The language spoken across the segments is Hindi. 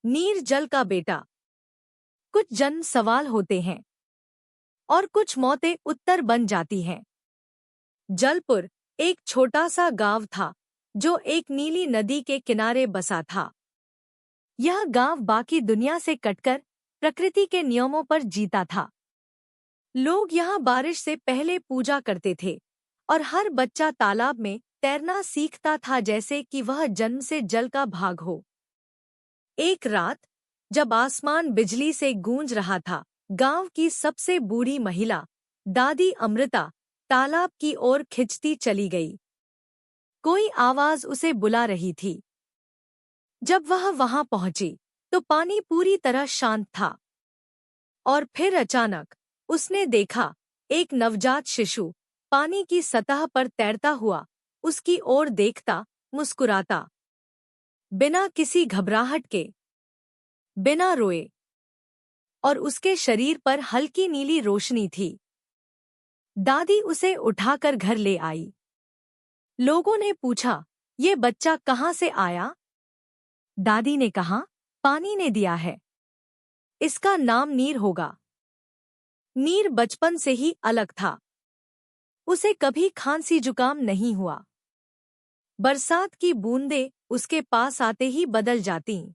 नीर जल का बेटा। कुछ जन्म सवाल होते हैं और कुछ मौतें उत्तर बन जाती हैं। जलपुर एक छोटा सा गांव था जो एक नीली नदी के किनारे बसा था। यह गांव बाकी दुनिया से कटकर प्रकृति के नियमों पर जीता था। लोग यहाँ बारिश से पहले पूजा करते थे और हर बच्चा तालाब में तैरना सीखता था जैसे कि वह जन्म से जल का भाग हो। एक रात जब आसमान बिजली से गूंज रहा था, गांव की सबसे बूढ़ी महिला दादी अमृता तालाब की ओर खिंचती चली गई। कोई आवाज उसे बुला रही थी। जब वह वहां पहुंची तो पानी पूरी तरह शांत था और फिर अचानक उसने देखा एक नवजात शिशु पानी की सतह पर तैरता हुआ उसकी ओर देखता, मुस्कुराता, बिना किसी घबराहट के, बिना रोए, और उसके शरीर पर हल्की नीली रोशनी थी। दादी उसे उठाकर घर ले आई। लोगों ने पूछा, ये बच्चा कहाँ से आया? दादी ने कहा, पानी ने दिया है। इसका नाम नीर होगा। नीर बचपन से ही अलग था। उसे कभी खांसी जुकाम नहीं हुआ। बरसात की बूंदें उसके पास आते ही बदल जातीं।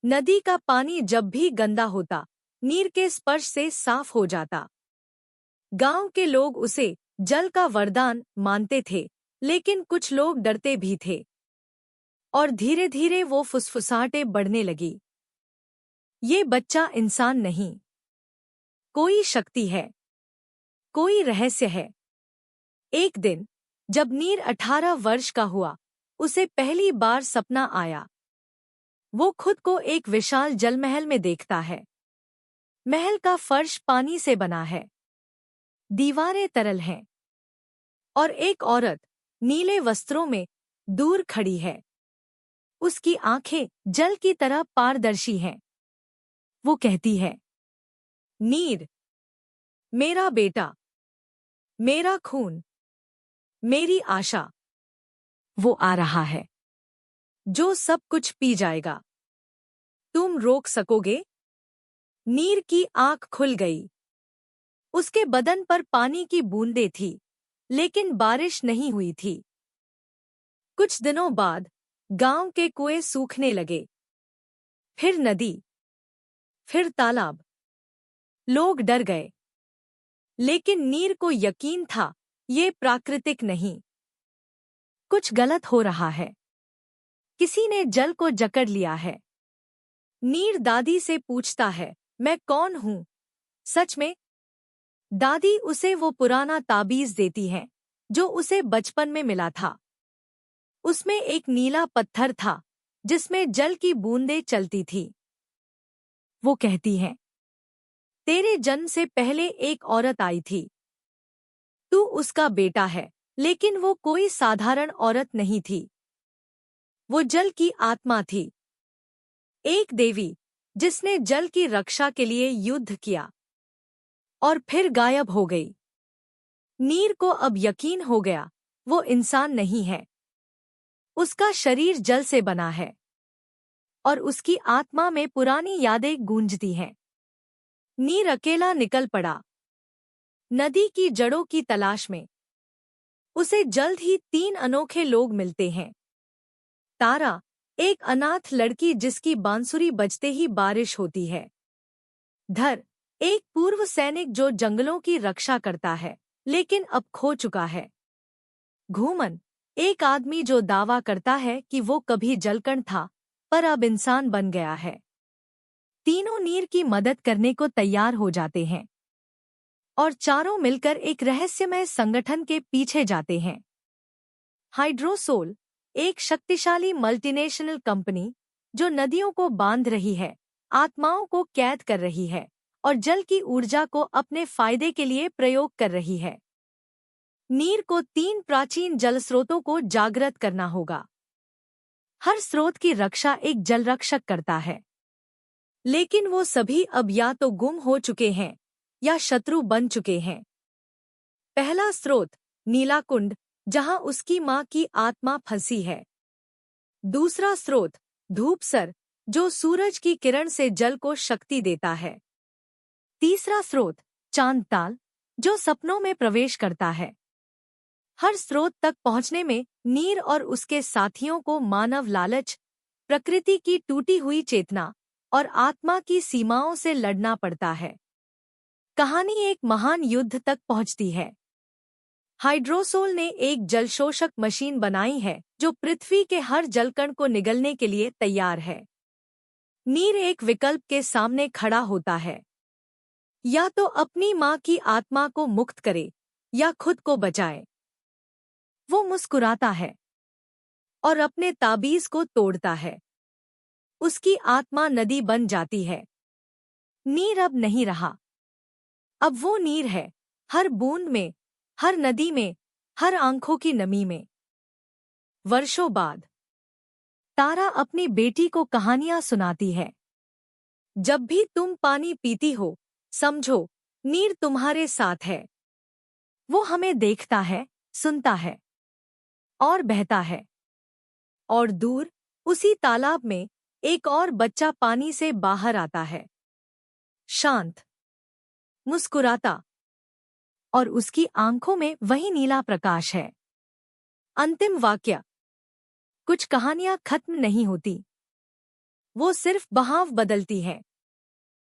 नदी का पानी जब भी गंदा होता, नीर के स्पर्श से साफ हो जाता। गांव के लोग उसे जल का वरदान मानते थे, लेकिन कुछ लोग डरते भी थे। और धीरे धीरे वो फुसफुसाहटें बढ़ने लगी। ये बच्चा इंसान नहीं, कोई शक्ति है, कोई रहस्य है। एक दिन जब नीर 18 वर्ष का हुआ, उसे पहली बार सपना आया। वो खुद को एक विशाल जलमहल में देखता है। महल का फर्श पानी से बना है, दीवारें तरल हैं, और एक औरत नीले वस्त्रों में दूर खड़ी है। उसकी आंखें जल की तरह पारदर्शी हैं। वो कहती है, नीर, मेरा बेटा, मेरा खून, मेरी आशा, वो आ रहा है, जो सब कुछ पी जाएगा। तुम रोक सकोगे? नीर की आंख खुल गई। उसके बदन पर पानी की बूंदें थी, लेकिन बारिश नहीं हुई थी। कुछ दिनों बाद गांव के कुएं सूखने लगे। फिर नदी, फिर तालाब। लोग डर गए, लेकिन नीर को यकीन था, ये प्राकृतिक नहीं, कुछ गलत हो रहा है। किसी ने जल को जकड़ लिया है। नीर दादी से पूछता है, मैं कौन हूं सच में? दादी उसे वो पुराना ताबीज देती है जो उसे बचपन में मिला था। उसमें एक नीला पत्थर था जिसमें जल की बूंदें चलती थी। वो कहती है, तेरे जन्म से पहले एक औरत आई थी। तू उसका बेटा है, लेकिन वो कोई साधारण औरत नहीं थी। वो जल की आत्मा थी, एक देवी जिसने जल की रक्षा के लिए युद्ध किया और फिर गायब हो गई। नीर को अब यकीन हो गया, वो इंसान नहीं है। उसका शरीर जल से बना है और उसकी आत्मा में पुरानी यादें गूंजती हैं। नीर अकेला निकल पड़ा, नदी की जड़ों की तलाश में। उसे जल्द ही 3 अनोखे लोग मिलते हैं। तारा, एक अनाथ लड़की जिसकी बांसुरी बजते ही बारिश होती है। धर, एक पूर्व सैनिक जो जंगलों की रक्षा करता है, लेकिन अब खो चुका है। घूमन, एक आदमी जो दावा करता है कि वो कभी जलकण था, पर अब इंसान बन गया है। तीनों नीर की मदद करने को तैयार हो जाते हैं और चारों मिलकर एक रहस्यमय संगठन के पीछे जाते हैं। हाइड्रोसोल, एक शक्तिशाली मल्टीनेशनल कंपनी जो नदियों को बांध रही है, आत्माओं को कैद कर रही है और जल की ऊर्जा को अपने फायदे के लिए प्रयोग कर रही है। नीर को 3 प्राचीन जलस्रोतों को जागृत करना होगा। हर स्रोत की रक्षा एक जलरक्षक करता है, लेकिन वो सभी अब या तो गुम हो चुके हैं या शत्रु बन चुके हैं। पहला स्रोत, नीलाकुंड, जहां उसकी मां की आत्मा फंसी है। दूसरा स्रोत, धूपसर, जो सूरज की किरण से जल को शक्ति देता है। तीसरा स्रोत, चांद ताल, जो सपनों में प्रवेश करता है। हर स्रोत तक पहुंचने में नीर और उसके साथियों को मानव लालच, प्रकृति की टूटी हुई चेतना और आत्मा की सीमाओं से लड़ना पड़ता है। कहानी एक महान युद्ध तक पहुंचती है। हाइड्रोसोल ने एक जलशोषक मशीन बनाई है जो पृथ्वी के हर जलकण को निगलने के लिए तैयार है। नीर एक विकल्प के सामने खड़ा होता है, या तो अपनी मां की आत्मा को मुक्त करे या खुद को बचाए। वो मुस्कुराता है और अपने ताबीज को तोड़ता है। उसकी आत्मा नदी बन जाती है। नीर अब नहीं रहा। अब वो नीर है, हर बूंद में, हर नदी में, हर आंखों की नमी में। वर्षों बाद तारा अपनी बेटी को कहानियां सुनाती है। जब भी तुम पानी पीती हो, समझो नीर तुम्हारे साथ है। वो हमें देखता है, सुनता है और बहता है। और दूर उसी तालाब में एक और बच्चा पानी से बाहर आता है, शांत, मुस्कुराता, और उसकी आंखों में वही नीला प्रकाश है। अंतिम वाक्य। कुछ कहानियां खत्म नहीं होती, वो सिर्फ बहाव बदलती हैं।